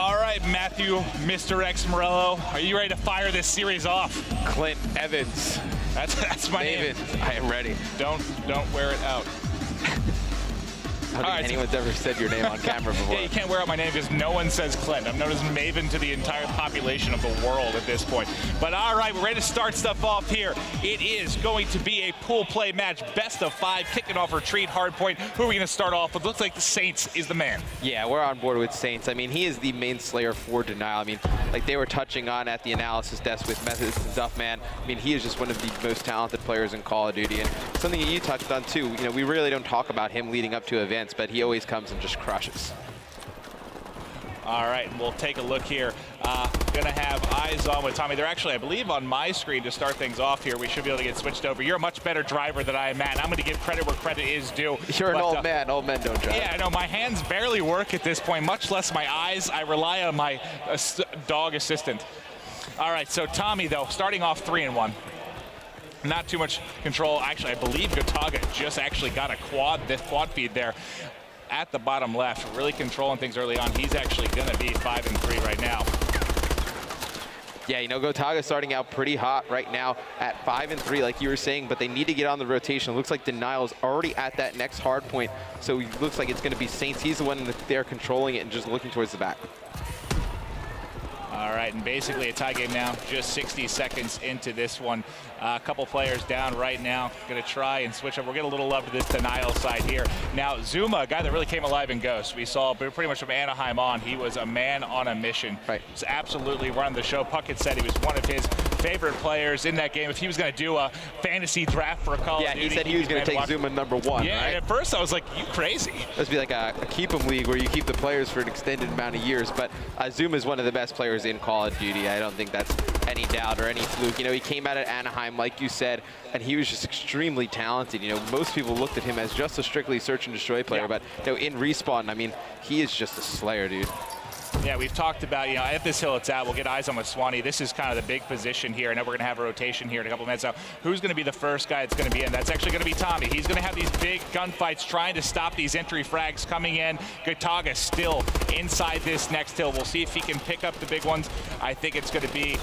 All right, Matthew, Mr. X Morello, are you ready to fire this series off? Clint Evans. That's my name. I am ready. Don't wear it out. I don't think anyone's ever said your name on camera before. Yeah, you can't wear out my name because no one says Clint. I'm known as Maven to the entire population of the world at this point. But all right, we're ready to start stuff off here. It is going to be a pool play match, best of 5, kicking off retreat hardpoint. Who are we going to start off with? Looks like the Saints is the man. Yeah, we're on board with Saints. I mean, he is the main slayer for Denial. I mean, like they were touching on at the analysis desk with Methods and stuff, man. I mean, he is just one of the most talented players in Call of Duty. And something that you touched on too, you know, we really don't talk about him leading up to events, but he always comes and just crushes. All right, we'll take a look here. Gonna have eyes on with Tommy. They're actually, I believe, on my screen to start things off here. We should be able to get switched over. You're a much better driver than I am, Matt. I'm gonna give credit where credit is due. You're an old man. Old men don't drive. Yeah, I know. My hands barely work at this point, much less my eyes. I rely on my dog assistant. All right, so Tommy, though, starting off 3-1. Not too much control. Actually, I believe Gotaga just actually got a quad feed there at the bottom left, really controlling things early on. He's actually gonna be 5-3 right now. Yeah, you know, Gotaga starting out pretty hot right now at 5-3, like you were saying, but they need to get on the rotation. It looks like Denial's already at that next hard point, so it looks like it's gonna be Saints. He's the one that they're controlling it and just looking towards the back. All right, and basically a tie game now, just 60 seconds into this one. A couple players down right now. Going to try and switch up. We're getting a little love to this Denial side here. Now, Zuma, a guy that really came alive in Ghost. We saw pretty much from Anaheim on. He was a man on a mission. Right. He was absolutely running the show. Puckett said he was one of his favorite players in that game. If he was going to do a fantasy draft for a Call of Duty. Yeah, he said he was going to take Zuma #1, yeah, right? At first I was like, you crazy. This would be like a keep 'em league where you keep the players for an extended amount of years, but Zuma is one of the best players in Call of Duty. I don't think that's any doubt or any fluke. You know, he came out at Anaheim, like you said, and he was just extremely talented. You know, most people looked at him as just a strictly search and destroy player, but you know, in Respawn, I mean, he is just a slayer, dude. Yeah, we've talked about, you know, at this hill it's at, we'll get eyes on with Swanee. This is kind of the big position here. I know we're going to have a rotation here in a couple minutes now. Who's going to be the first guy that's going to be in? That's actually going to be Tommy. He's going to have these big gunfights trying to stop these entry frags coming in. Gotaga still inside this next hill. We'll see if he can pick up the big ones. I think it's going to be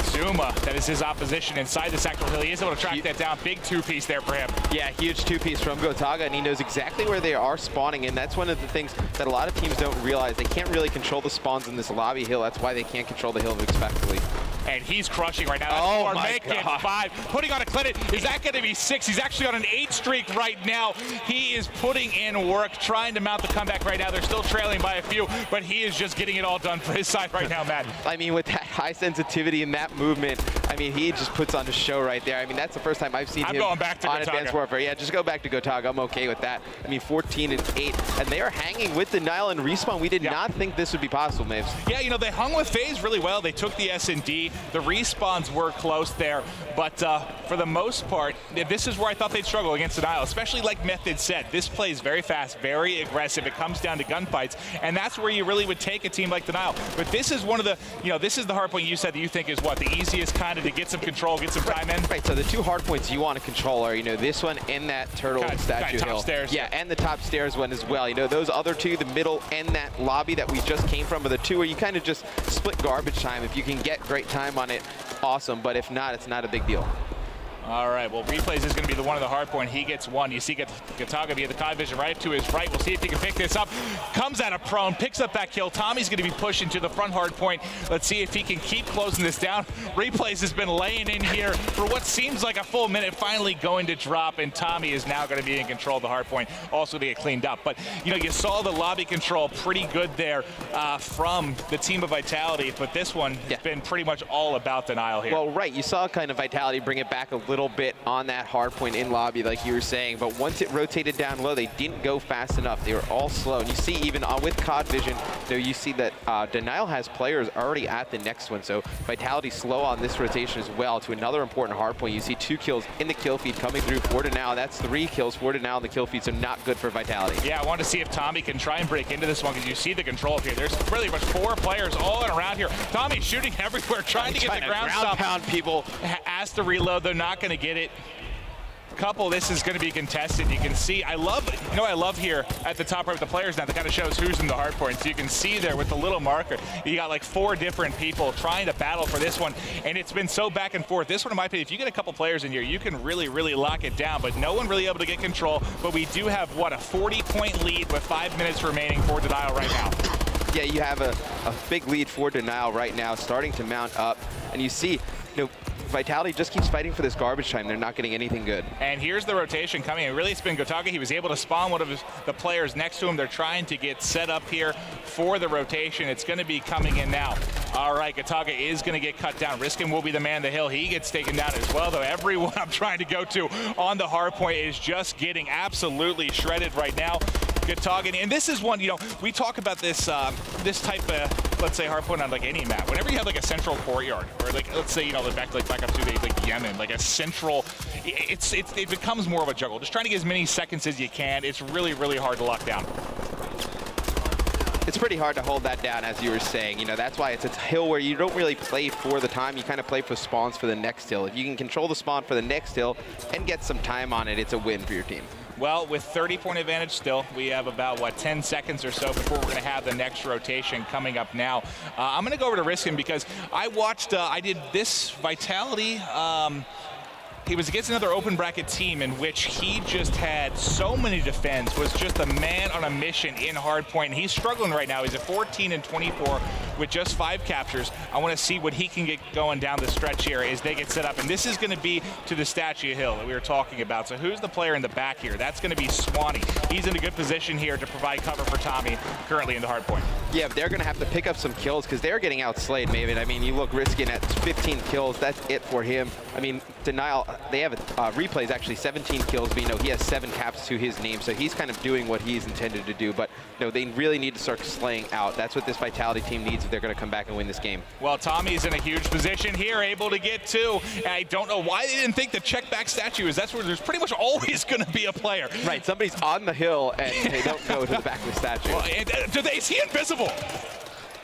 Zuma that is his opposition inside the sector hill. He is able to track that down. Big two-piece there for him. Yeah, huge two-piece from Gotaga, and he knows exactly where they are spawning, and that's one of the things that a lot of teams don't realize. They can't really control the spawns in this lobby hill. That's why they can't control the hill respectively. And he's crushing right now. Oh my Making God. 5, putting on a Clinton. Is that going to be 6? He's actually on an 8 streak right now. He is putting in work, trying to mount the comeback right now. They're still trailing by a few, but he is just getting it all done for his side right now, Matt. I mean, with that high sensitivity and that movement, I mean, he just puts on a show right there. I mean, that's the first time I've seen him going back to on Gotaga. Advanced Warfare. Yeah, just go back to Gotaga. I'm okay with that. I mean, 14-8, and they are hanging with Denial and Respawn. We did not think this would be possible, Maves. Yeah, you know, they hung with FaZe really well. They took the S&D. The Respawns were close there, but for the most part, this is where I thought they'd struggle against Denial, especially like Method said. This plays very fast, very aggressive. It comes down to gunfights, and that's where you really would take a team like Denial. But this is one of the, you know, this is the hard point you said that you think is what, the easiest kind of to get some control, get some time in? Right, so the 2 hard points you want to control are, you know, this one and that turtle statue top hill. Stairs. Yeah, and the top stairs one as well. You know, those other 2, the middle and that lobby that we just came from, are the 2 where you kind of just split garbage time. If you can get great time on it, awesome, but if not, it's not a big deal. All right, well, Replays is going to be the one of the hard point. He gets 1. You see Gotaga via the Kai vision right to his right. We'll see if he can pick this up. Comes out of prone, picks up that kill. Tommy's going to be pushing to the front hard point. Let's see if he can keep closing this down. Replays has been laying in here for what seems like a full minute, finally going to drop, and Tommy is now going to be in control of the hard point, also to get cleaned up. But, you know, you saw the lobby control pretty good there from the team of Vitality, but this one has been pretty much all about Denial here. Well, right, you saw kind of Vitality bring it back a little bit on that hard point in lobby, like you were saying, but once it rotated down low, they didn't go fast enough. They were all slow, and you see even with COD vision, you know, you see that Denial has players already at the next one, so Vitality slow on this rotation as well to another important hard point. You see 2 kills in the kill feed coming through for Denial. That's 3 kills for Denial in the kill feed, so not good for Vitality. Yeah, I want to see if Tommy can try and break into this one, because you see the control here. There's really much 4 players all in around here. Tommy shooting everywhere, trying to get the ground stop. Pound people. Has to reload, they're not going to get it. couple, this is going to be contested. You can see, I love here at the top right with the players now that kind of shows who's in the hard point. So you can see there with the little marker, you got like 4 different people trying to battle for this one, and it's been so back and forth. This one, in my opinion, if you get a couple players in here, you can really, really lock it down, but no one really able to get control. But we do have, what, a 40-point lead with 5 minutes remaining for Denial right now. Yeah, you have a big lead for Denial right now, starting to mount up, and you see, Vitality just keeps fighting for this garbage time. They're not getting anything good. And here's the rotation coming in. Really, it's been Gotaga. He was able to spawn one of the players next to him. They're trying to get set up here for the rotation. It's going to be coming in now. All right, Gotaga is going to get cut down. Riskin will be the man the hill. He gets taken down as well, though. Everyone I'm trying to go to on the hard point is just getting absolutely shredded right now. Gotaga, and this is one, we talk about this this type of, let's say, hardpoint on like any map. Whenever you have like a central courtyard, or like, let's say, back up to like Yemen, like a central, it becomes more of a juggle. Just trying to get as many seconds as you can. It's really, really hard to lock down. It's pretty hard to hold that down, as you were saying. That's why it's a hill where you don't really play for the time. You kind of play for spawns for the next hill. If you can control the spawn for the next hill and get some time on it, it's a win for your team. Well, with 30-point advantage still, we have about, 10 seconds or so before we're going to have the next rotation coming up now. I'm going to go over to Riskin because I watched, I did this Vitality. He was against another open bracket team in which he just had so many defends, was just a man on a mission in hardpoint. And he's struggling right now. He's at 14 and 24 with just 5 captures. I want to see what he can get going down the stretch here as they get set up. And this is going to be to the Statue Hill that we were talking about. So who's the player in the back here? That's going to be Swanee. He's in a good position here to provide cover for Tommy currently in the hardpoint. Yeah, they're going to have to pick up some kills because they're getting outslayed, Maven. I mean, you look Riskin at 15 kills. That's it for him. I mean, Denial, they have replays actually 17 kills, but he has 7 caps to his name, so he's kind of doing what he's intended to do. But they really need to start slaying out. That's what this Vitality team needs if they're going to come back and win this game. Well, Tommy's in a huge position here, able to get 2. And I don't know why they didn't think the check back statue is. That's where there's pretty much always going to be a player. Right, somebody's on the hill and they don't go to the back of the statue. Well, is he invisible?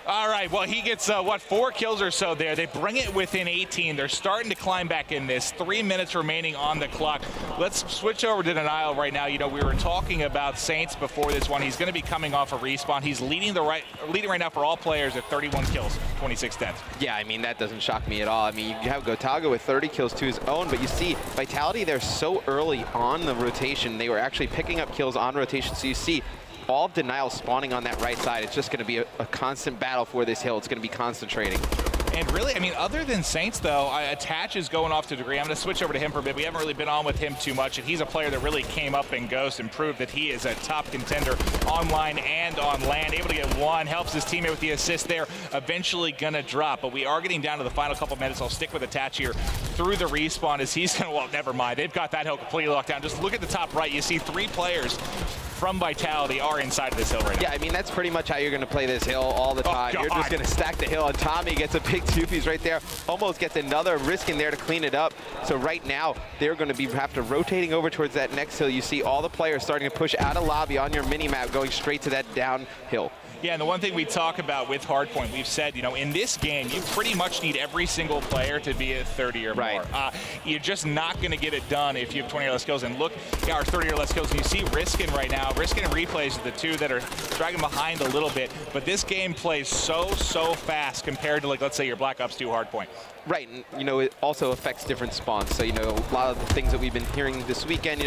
All right, well, he gets, 4 kills or so there. They bring it within 18. They're starting to climb back in this. 3 minutes remaining on the clock. Let's switch over to Denial right now. We were talking about Saints before this one. He's going to be coming off a respawn. He's leading right now for all players at 31 kills, 26 deaths. Yeah, I mean, that doesn't shock me at all. I mean, you have Gotaga with 30 kills to his own, but you see, Vitality, they're so early on the rotation. They were actually picking up kills on rotation, so you see all of Denial spawning on that right side. It's just going to be a constant battle for this hill. It's going to be concentrating. And really, I mean, other than Saints, though, Attach is going off to a degree. I'm going to switch over to him for a bit. We haven't really been on with him too much, and he's a player that really came up in Ghost and proved that he is a top contender online and on land. Able to get 1, helps his teammate with the assist there. Eventually going to drop, but we are getting down to the final couple minutes. I'll stick with Attach here through the respawn as he's going to, well, never mind. They've got that hill completely locked down. Just look at the top right. You see 3 players from Vitality are inside of this hill right now. Yeah, I mean, that's pretty much how you're going to play this hill all the time. You're just going to stack the hill, and Tommy gets a big 2-piece right there. Almost gets another risk in there to clean it up. So right now, they're going to have to rotating over towards that next hill. You see all the players starting to push out of lobby on your mini-map, going straight to that downhill. Yeah, and the one thing we talk about with hardpoint, we've said, in this game, you pretty much need every single player to be at 30 or more. You're just not going to get it done if you have 20 or less kills. And look, our 30 or less kills, and you see Riskin right now. Riskin and Replays are the 2 that are dragging behind a little bit. But this game plays so fast compared to, like, let's say your Black Ops 2 hardpoint. Right, and it also affects different spawns. So, a lot of the things that we've been hearing this weekend,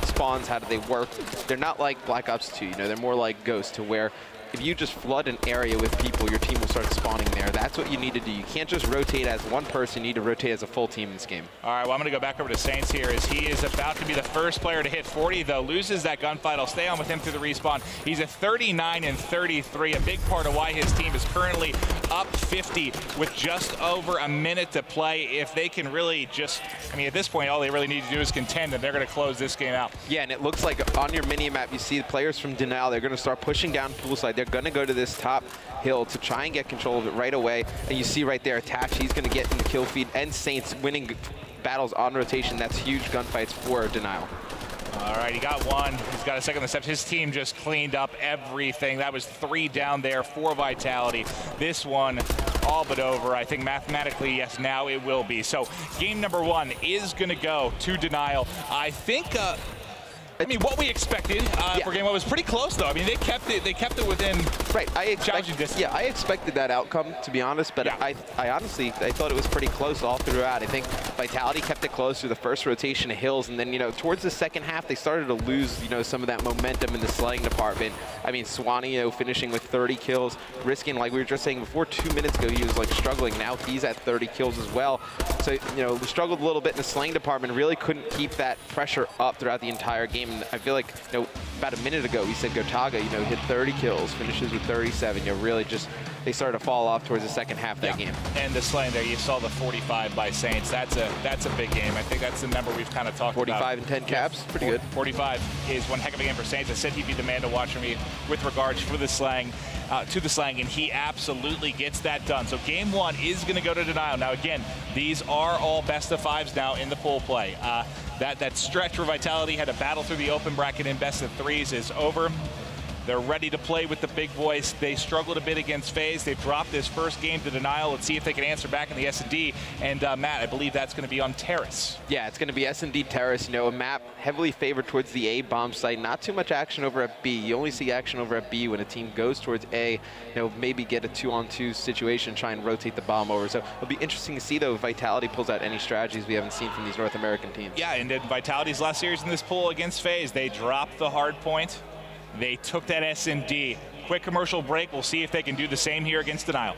spawns, how do they work? They're not like Black Ops 2, they're more like Ghost, to where if you just flood an area with people, your team will start spawning there. That's what you need to do. You can't just rotate as one person. You need to rotate as a full team in this game. All right, well, I'm going to go back over to Saints here as he is about to be the first player to hit 40, though. Loses that gunfight. I'll stay on with him through the respawn. He's at 39 and 33, a big part of why his team is currently up 50 with just over a minute to play. If they can really just, at this point, all they really need to do is contend, and they're going to close this game out. Yeah, and it looks like on your mini-map, you see the players from Denial. They're going to start pushing down poolside. They're going to go to this top hill to try and get control of it right away. And you see right there, Attach, he's going to get in the kill feed, and Saints winning battles on rotation. That's huge gunfights for Denial. All right, he got one. He's got a second on the steps. His team just cleaned up everything. That was 3 down there for Vitality. This one all but over. I think mathematically, yes, now it will be. So game number 1 is going to go to Denial. I think, I mean, what we expected for game 1 was pretty close, though. I mean, they kept it within challenging distance. Yeah, I expected that outcome, to be honest, but I honestly thought it was pretty close all throughout. I think Vitality kept it close through the first rotation of Hills, and then, you know, towards the second half, they started to lose, you know, some of that momentum in the slaying department. I mean, Swanee, you know, finishing with 30 kills, risking, like we were just saying before, 2 minutes ago, he was, like, struggling. Now he's at 30 kills as well. So, you know, struggled a little bit in the slaying department, really couldn't keep that pressure up throughout the entire game. And I feel like, you know, about a minute ago, we said Gotaga, you know, hit 30 kills, finishes with 37. You know, really just, they started to fall off towards the second half of that game. And the slaying there, you saw the 45 by Saints. That's a big game. I think that's the number we've kind of talked 45 about. 45 and 10 caps, pretty good. 45 is one heck of a game for Saints. I said he'd be the man to watch for me with regards for the slaying, and he absolutely gets that done. So game 1 is going to go to Denial. Now again, these are all best of 5s now in the pool play. That stretch where Vitality had to battle through the open bracket in best of 3s is over. They're ready to play with the big boys. They struggled a bit against FaZe. They've dropped this first game to Denial. Let's see if they can answer back in the S&D. And Matt, I believe that's going to be on Terrace. Yeah, it's going to be S&D Terrace. You know, a map heavily favored towards the A bomb site. Not too much action over at B. You only see action over at B when a team goes towards A. You know, maybe get a 2-on-2 situation, try and rotate the bomb over. So it'll be interesting to see, though, if Vitality pulls out any strategies we haven't seen from these North American teams. Yeah, and in Vitality's last series in this pool against FaZe, they dropped the hard point. They took that S&D. Quick commercial break. We'll see if they can do the same here against Denial.